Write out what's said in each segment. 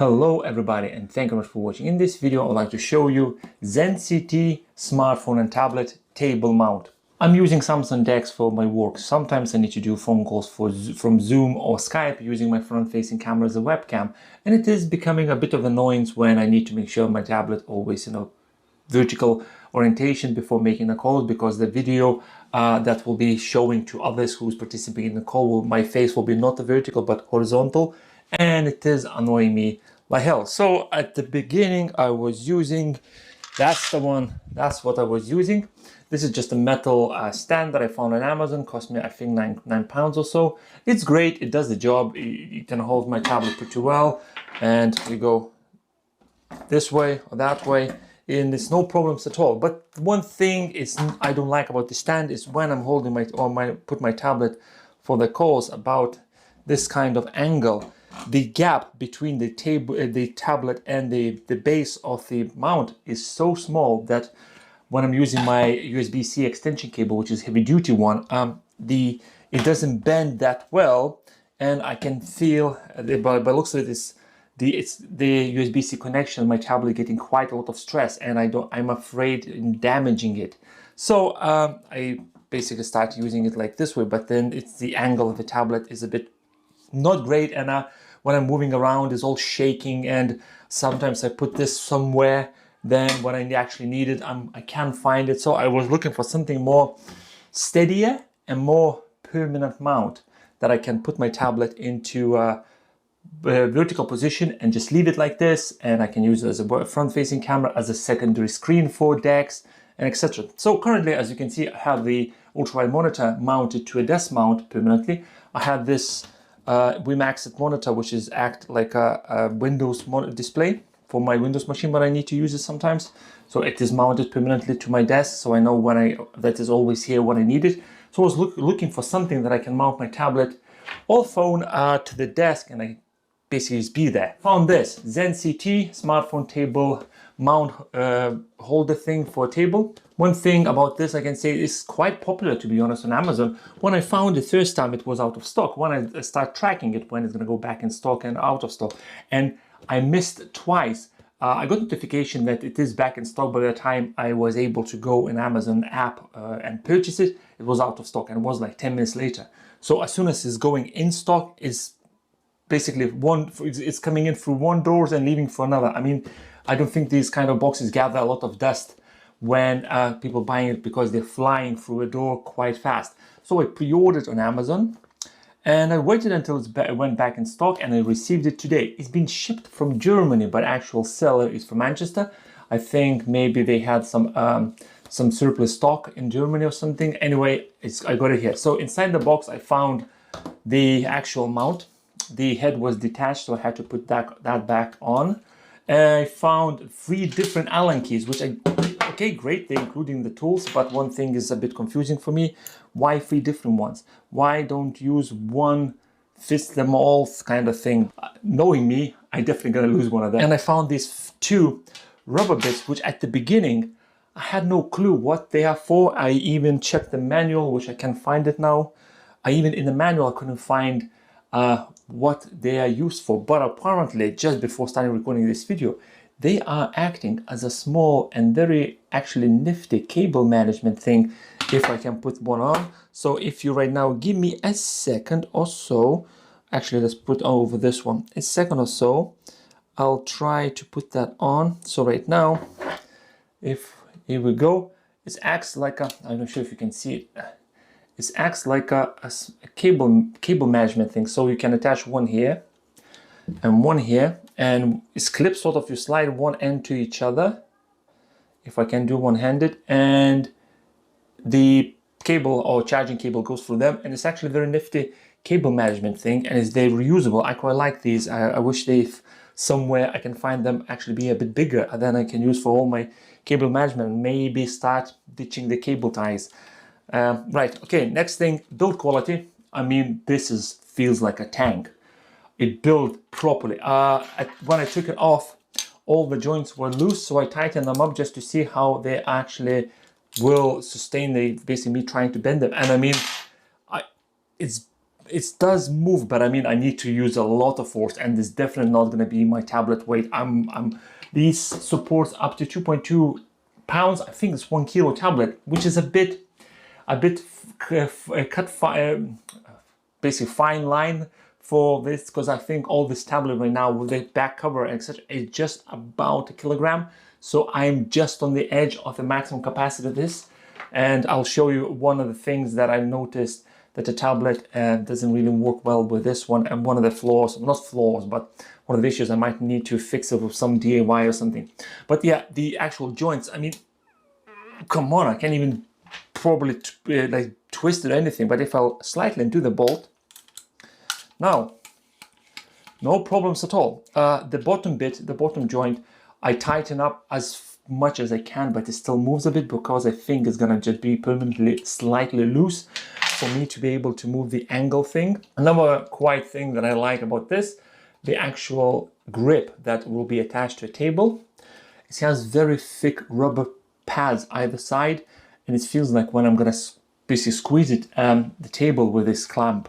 Hello everybody, and thank you very much for watching. In this video I'd like to show you ZenCT smartphone and tablet table mount. I'm using Samsung Desk for my work. Sometimes I need to do phone calls from Zoom or Skype using my front-facing camera as a webcam, and it is becoming a bit of annoyance when I need to make sure my tablet always vertical orientation before making a call, because the video that will be showing to others who's participating in the call, my face will be not vertical but horizontal, and it is annoying me like hell. So at the beginning I was using, that's what I was using. This is just a metal stand that I found on Amazon, cost me I think nine pounds or so. It's great, it does the job, it can hold my tablet pretty well, and we go this way or that way, and there's no problems at all. But one thing I don't like about the stand is when I'm holding put my tablet for the calls, about this kind of angle. The gap between the tablet and the base of the mount is so small that when I'm using my USB-C extension cable, which is heavy duty one, it doesn't bend that well, and I can feel by looks of it, it's the USB-C connection, my tablet getting quite a lot of stress, and I'm afraid in damaging it. So I basically start using it like this way, but then it's the angle of the tablet is a bit not great, and when I'm moving around it's all shaking, and sometimes I put this somewhere, then when I actually need it I can't find it. So I was looking for something more steadier and more permanent mount that I can put my tablet into a vertical position and just leave it like this, and I can use it as a front-facing camera, as a secondary screen for decks, and etc. So currently, as you can see, I have the ultrawide monitor mounted to a desk mount permanently. I have this WiMAX monitor, which is act like a Windows display for my Windows machine, but I need to use it sometimes. So it is mounted permanently to my desk, so I know that is always here when I need it. So I was looking for something that I can mount my tablet or phone to the desk, and I basically just be there. Found this ZenCT smartphone table mount holder thing for a table. One thing about this I can say is quite popular, to be honest, on Amazon. When I found it first time, it was out of stock. When I start tracking it, when it's going to go back in stock and out of stock, and I missed twice. I got notification that it is back in stock. By the time I was able to go in Amazon app and purchase it, it was out of stock, and it was like 10 minutes later. So as soon as it's going in stock, is basically it's coming in through one door and leaving for another. I mean, I don't think these kind of boxes gather a lot of dust when people buying it, because they're flying through a door quite fast. So I pre-ordered on Amazon, and I waited until it went back in stock, and I received it today. It's been shipped from Germany, but actual seller is from Manchester. I think maybe they had some surplus stock in Germany or something. Anyway, I got it here. So inside the box I found the actual mount. The head was detached, so I had to put that back on. I found 3 different Allen keys, which okay, great, they're including the tools, but one thing is a bit confusing for me. Why 3 different ones? Why don't use one fits them all kind of thing? Knowing me, I definitely gonna lose one of them. And I found these 2 rubber bits, which at the beginning I had no clue what they are for. I even checked the manual, which I can find it now. Even in the manual I couldn't find what they are used for, but apparently just before starting recording this video, they are acting as a small and very actually nifty cable management thing, if I can put one on. So if you right now give me a second or so, actually let's put over this one, a second or so, I'll try to put that on. So right now, here we go, it acts like a, I'm not sure if you can see it, it acts like a cable management thing. So you can attach one here and one here, and it's clipped, sort of you slide one end to each other, if I can do one-handed, and the cable or charging cable goes through them, and it's actually a very nifty cable management thing, and they're reusable. I quite like these. I wish somewhere I can find them actually be a bit bigger, and then I can use for all my cable management, and maybe start ditching the cable ties. Right, okay, next thing, build quality. I mean, this feels like a tank. It built properly. When I took it off, all the joints were loose, so I tightened them up just to see how they actually will sustain basically me trying to bend them. And I mean, it's it does move, but I mean, I need to use a lot of force, and this definitely not going to be my tablet weight. These supports up to 2.2 pounds. I think it's 1 kilo tablet, which is a bit basically fine line for this, because I think all this tablet right now with the back cover and etc. is just about a kilogram. So I'm just on the edge of the maximum capacity of this, and I'll show you one of the things that I've noticed that the tablet doesn't really work well with this one, and one of the flaws, not flaws, but one of the issues I might need to fix it with some DIY or something. But yeah, the actual joints, I mean, come on, I can't even probably like twist it or anything. But if I'll slightly undo the bolt, now, no problems at all. The bottom bit, the bottom joint, I tighten up as much as I can, but it still moves a bit because I think it's gonna just be permanently slightly loose for me to be able to move the angle thing. Another quiet thing that I like about this, the actual grip that will be attached to a table. It has very thick rubber pads either side, and it feels like when I'm gonna basically squeeze it, the table with this clamp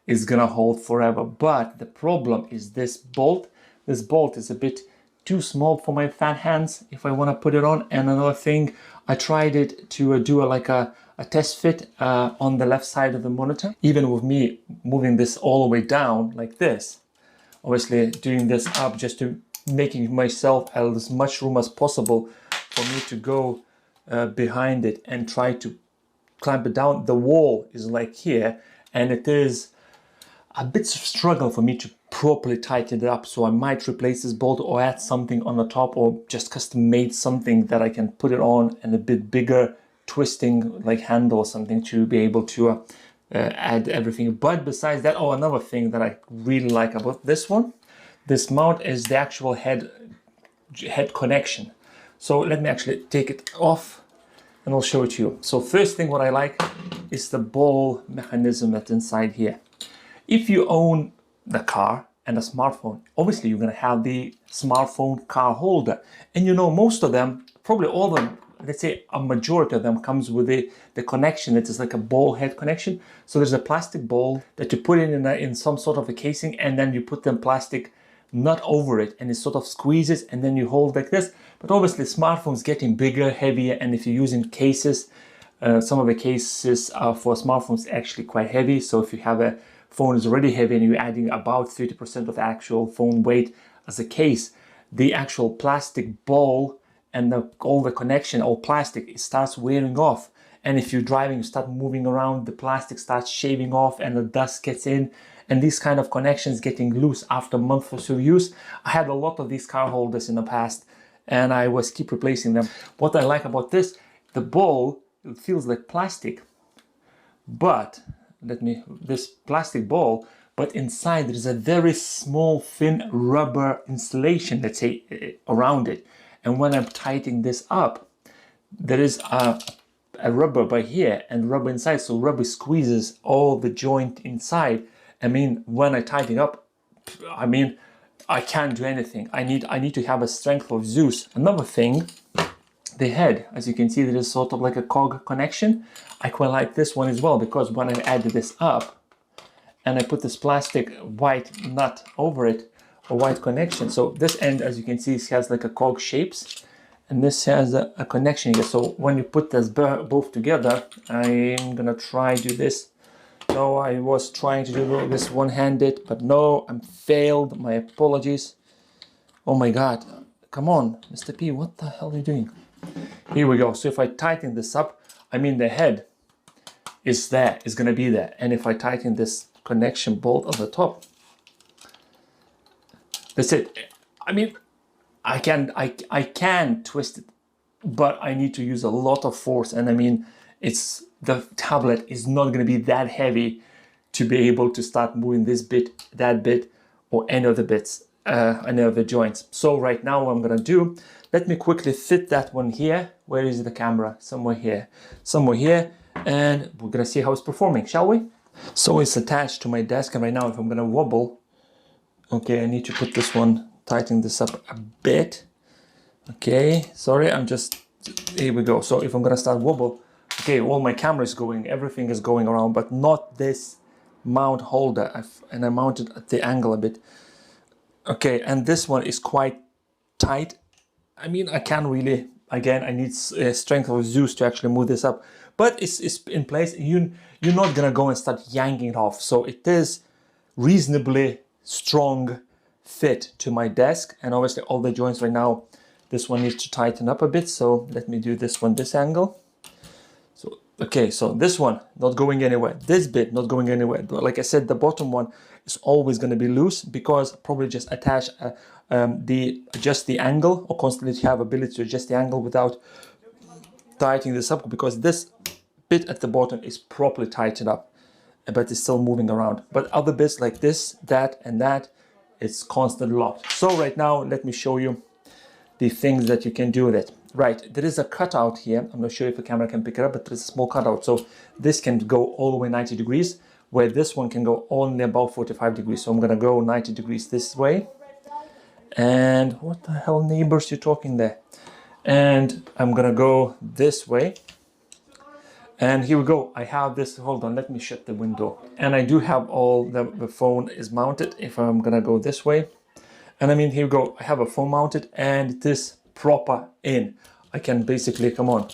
is gonna hold forever. But the problem is this bolt. This bolt is a bit too small for my fat hands if I want to put it on. And another thing, I tried it to do a test fit on the left side of the monitor. Even with me moving this all the way down like this, obviously doing this up just to making myself as much room as possible for me to go behind it and try to clamp it down. The wall is like here, and it is a bit of struggle for me to properly tighten it up. So I might replace this bolt or add something on the top, or just custom made something that I can put it on, and a bit bigger twisting like handle or something to be able to add everything. But besides that, oh, another thing that I really like about this one, this mount, is the actual head connection. So let me actually take it off and I'll show it to you. So first thing what I like is the ball mechanism that's inside here. If you own the car and a smartphone, obviously you're going to have the smartphone car holder. And you know, most of them, probably all of them, let's say a majority of them, comes with the connection that is like a ball head connection. So there's a plastic ball that you put in some sort of a casing, and then you put the plastic nut over it, and it sort of squeezes, and then you hold like this. But obviously smartphones getting bigger, heavier, and if you're using cases, some of the cases for smartphones actually quite heavy. So if you have a phone is already heavy and you're adding about 30% of the actual phone weight as a case, the actual plastic ball and all the connection, all plastic, it starts wearing off. And if you're driving, you start moving around, the plastic starts shaving off and the dust gets in, and these kind of connections getting loose after a month or so use. I had a lot of these car holders in the past, and I was keep replacing them. What I like about this, the ball, it feels like plastic, but this plastic ball, but inside there is a very small thin rubber insulation, let's say, around it. And when I'm tightening this up, there is a rubber by here and rubber inside, so rubber squeezes all the joint inside. I mean, when I tighten up, I mean, I can't do anything. I need to have a strength of Zeus. Another thing, the head, as you can see, there is sort of like a cog connection. I quite like this one as well, because when I add this up and I put this plastic white nut over it, a white connection. So this end, as you can see, it has like a cog shapes, and this has a connection here. So when you put this both together, I'm gonna try do this. No, I was trying to do this one-handed, but no, I'm failed. My apologies. Oh my God, come on, Mr. P, what the hell are you doing? Here we go. So if I tighten this up, I mean the head is there, is gonna be there. And if I tighten this connection bolt on the top, that's it. I mean, I can twist it, but I need to use a lot of force. And I mean, the tablet is not gonna be that heavy to be able to start moving this bit, that bit, or any of the bits, any of the joints. So right now what I'm gonna do, let me quickly fit that one here. Where is the camera? Somewhere here, and we're gonna see how it's performing, shall we? So it's attached to my desk, and right now if I'm gonna wobble, okay, I need to put this one, tighten this up a bit. Okay, sorry, here we go. So if I'm gonna start wobble, okay, all my camera is going, everything is going around, but not this mount holder, and I mounted at the angle a bit. Okay, and this one is quite tight. I mean, I can't really, again, I need strength of Zeus to actually move this up, but it's in place. You're not gonna go and start yanking it off. So it is reasonably strong fit to my desk, and obviously all the joints right now, this one needs to tighten up a bit. So let me do this one, this angle. So, okay, so this one not going anywhere, this bit not going anywhere. But like I said, the bottom one is always going to be loose, because probably just attach adjust the angle, or constantly have ability to adjust the angle without tightening this up, because this bit at the bottom is properly tightened up, but it's still moving around. But other bits like this, that, and that, it's constantly locked. So right now, let me show you the things that you can do with it. Right, there is a cutout here. I'm not sure if the camera can pick it up, but there's a small cutout. So this can go all the way 90 degrees, where this one can go only about 45 degrees. So I'm gonna go 90 degrees this way. And what the hell, neighbors, you talking there? And I'm gonna go this way. And here we go. I have this, hold on, let me shut the window. And I do have all, the phone is mounted if I'm gonna go this way. And I mean, here we go. I have a phone mounted, and it is proper in. I can basically, come on.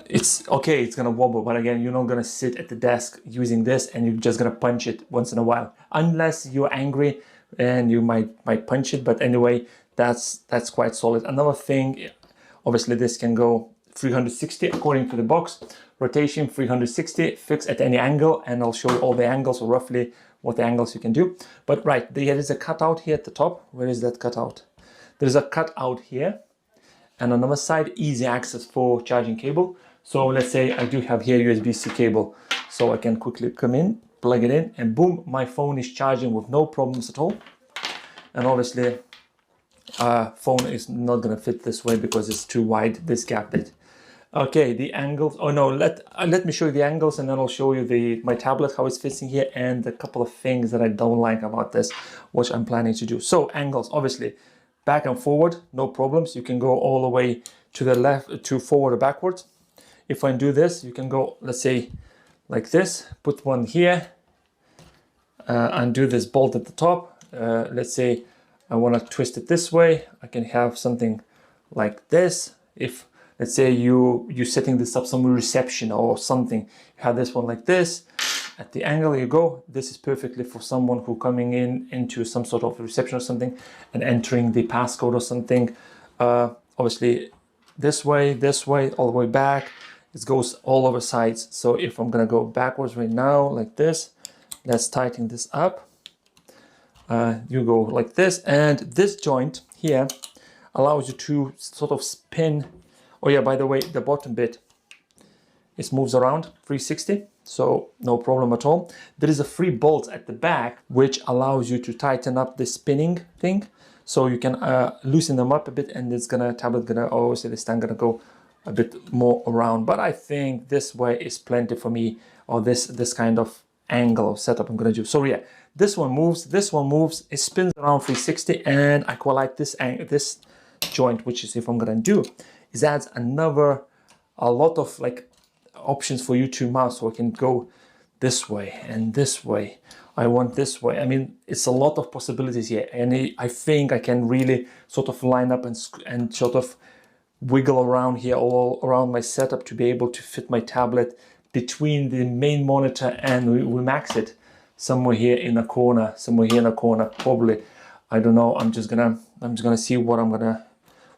It's okay, it's gonna wobble, but again, you're not gonna sit at the desk using this and you're just gonna punch it once in a while. Unless you're angry and you might punch it, but anyway, that's quite solid. Another thing, obviously this can go 360 according to the box. Rotation 360, fix at any angle, and I'll show you all the angles, or roughly what the angles you can do. But right, there is a cutout here at the top. Where is that cutout? There's a cutout here, and on the other side, easy access for charging cable. So let's say I do have here USB-C cable, so I can quickly come in, plug it in, and boom, my phone is charging with no problems at all. And obviously, phone is not gonna fit this way because it's too wide, this gap bit. Okay, the angles. Oh no, let me show you the angles, and then I'll show you my tablet, how it's fitting here, and a couple of things that I don't like about this, which I'm planning to do. So angles, obviously, back and forward, no problems. You can go all the way to the left, to forward or backwards. If I do this, you can go, let's say, like this, put one here, undo this bolt at the top. Let's say I want to twist it this way. I can have something like this. If let's say you're setting this up some reception or something, you have this one like this. At the angle you go, this is perfectly for someone who coming into some sort of reception or something and entering the passcode or something. Obviously this way, all the way back. It goes all over sides. So if I'm gonna go backwards right now, like this, let's tighten this up. You go like this, and this joint here allows you to sort of spin. Oh yeah, by the way, the bottom bit, it moves around 360, so no problem at all. There is a 3 bolts at the back, which allows you to tighten up the spinning thing. So you can loosen them up a bit, and tablet gonna, obviously the stand gonna go a bit more around. But I think this way is plenty for me, or this kind of angle of setup I'm gonna do. So yeah, this one moves, it spins around 360, and I quite like this joint, which is, if I'm gonna do, is adds a lot of like options for you to mount. So I can go this way and this way. I want this way. I mean, it's a lot of possibilities here, and I think I can really sort of line up and sort of wiggle around here all around my setup to be able to fit my tablet between the main monitor, and we max it somewhere here in a corner, probably. I don't know. I'm just gonna see what I'm gonna.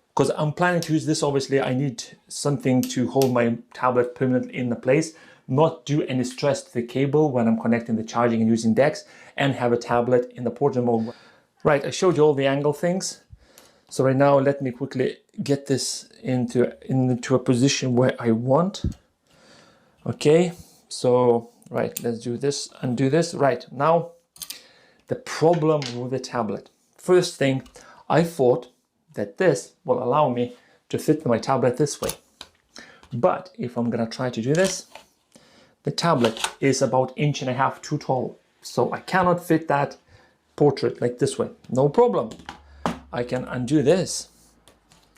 Because I'm planning to use this, obviously, I need something to hold my tablet permanently in the place, not do any stress to the cable when I'm connecting the charging and using DeX, and have a tablet in the portrait mode. Right, I showed you all the angle things. So right now, let me quickly get this into a position where I want. Okay, so, right, let's do this, undo this. Right, now, the problem with the tablet. First thing, I thought that this will allow me to fit my tablet this way. But if I'm gonna try to do this, the tablet is about 1.5 inches too tall. So I cannot fit that portrait like this way. No problem. I can undo this.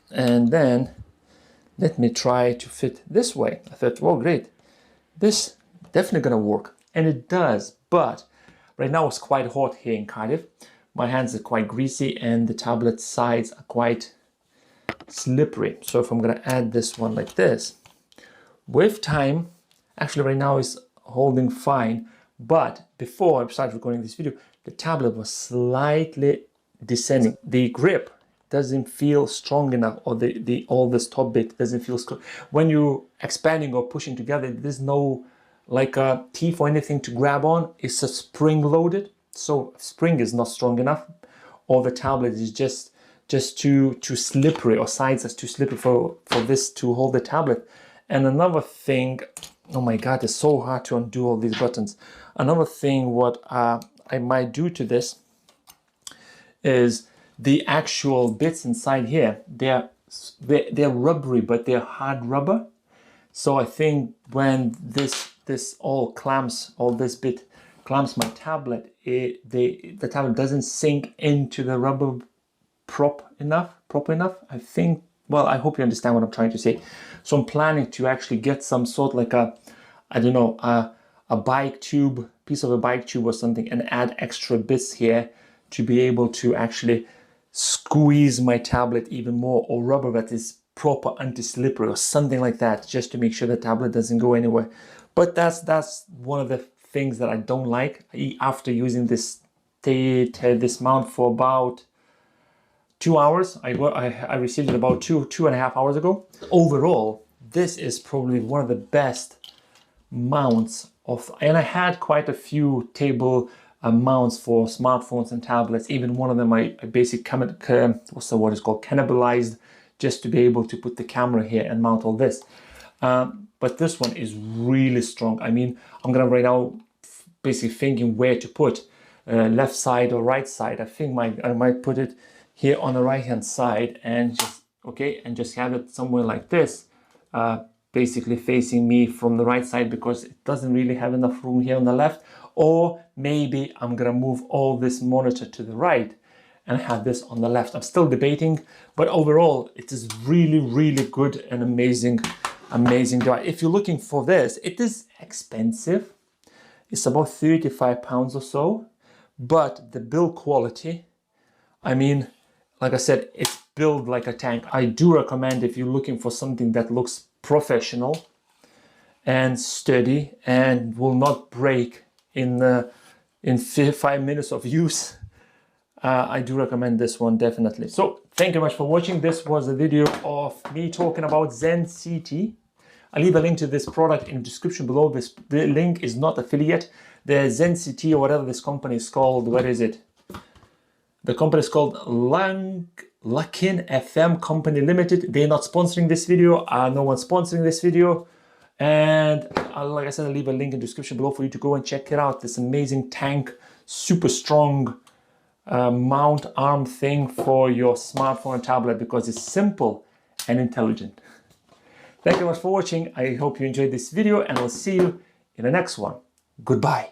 And then let me try to fit this way. I thought, well, great. this definitely gonna work. And it does, but right now it's quite hot here in Cardiff. My hands are quite greasy and the tablet sides are quite slippery. So if I'm gonna add this one like this, with time, actually right now it's holding fine, but before I started recording this video, the tablet was slightly descending. The grip doesn't feel strong enough, or all this top bit doesn't feel strong. When you're expanding or pushing together, there's no like a teeth or anything to grab on. It's a spring loaded, so spring is not strong enough, or the tablet is just too slippery, or sides are too slippery for this to hold the tablet. And another thing, oh my god, it's so hard to undo all these buttons. Another thing what I might do to this is the actual bits inside here, they're rubbery, but they're hard rubber. So I think when this all clamps, all this bit clamps my tablet, the tablet doesn't sink into the rubber proper enough, I think. Well, I hope you understand what I'm trying to say. So I'm planning to actually get some sort like a, I don't know, a bike tube, piece of a bike tube or something, and add extra bits here to be able to actually squeeze my tablet even more, or rubber that is proper anti-slippery or something like that, just to make sure the tablet doesn't go anywhere. But that's one of the things that I don't like. After using this mount for about 2 hours, I received it about two and a half hours ago. Overall, this is probably one of the best mounts and I had quite a few table mounts for smartphones and tablets. Even one of them I basically what's the word it's called, cannibalized, just to be able to put the camera here and mount all this. But this one is really strong. I mean, I'm gonna right now basically thinking where to put, left side or right side. I think I might put it here on the right hand side, and just have it somewhere like this, basically facing me from the right side, because it doesn't really have enough room here on the left. Or maybe I'm gonna move all this monitor to the right and have this on the left. I'm still debating, but overall it is really, really good and amazing device. If you're looking for this, it is expensive. It's about £35 or so, but the build quality, I mean, like I said, it's built like a tank. I do recommend, if you're looking for something that looks professional and sturdy and will not break in 5 minutes of use, I do recommend this one definitely. So thank you very much for watching. This was a video of me talking about ZenCT. I'll leave a link to this product in the description below. The link is not affiliate. The ZenCT, or whatever this company is called, where is it? The company is called Lakin FM Company Limited. They're not sponsoring this video. No one's sponsoring this video. And like I said, I'll leave a link in the description below for you to go and check it out. This amazing tank, super strong mount arm thing for your smartphone and tablet, because it's simple and intelligent. Thank you very much for watching. I hope you enjoyed this video, and I'll see you in the next one. Goodbye.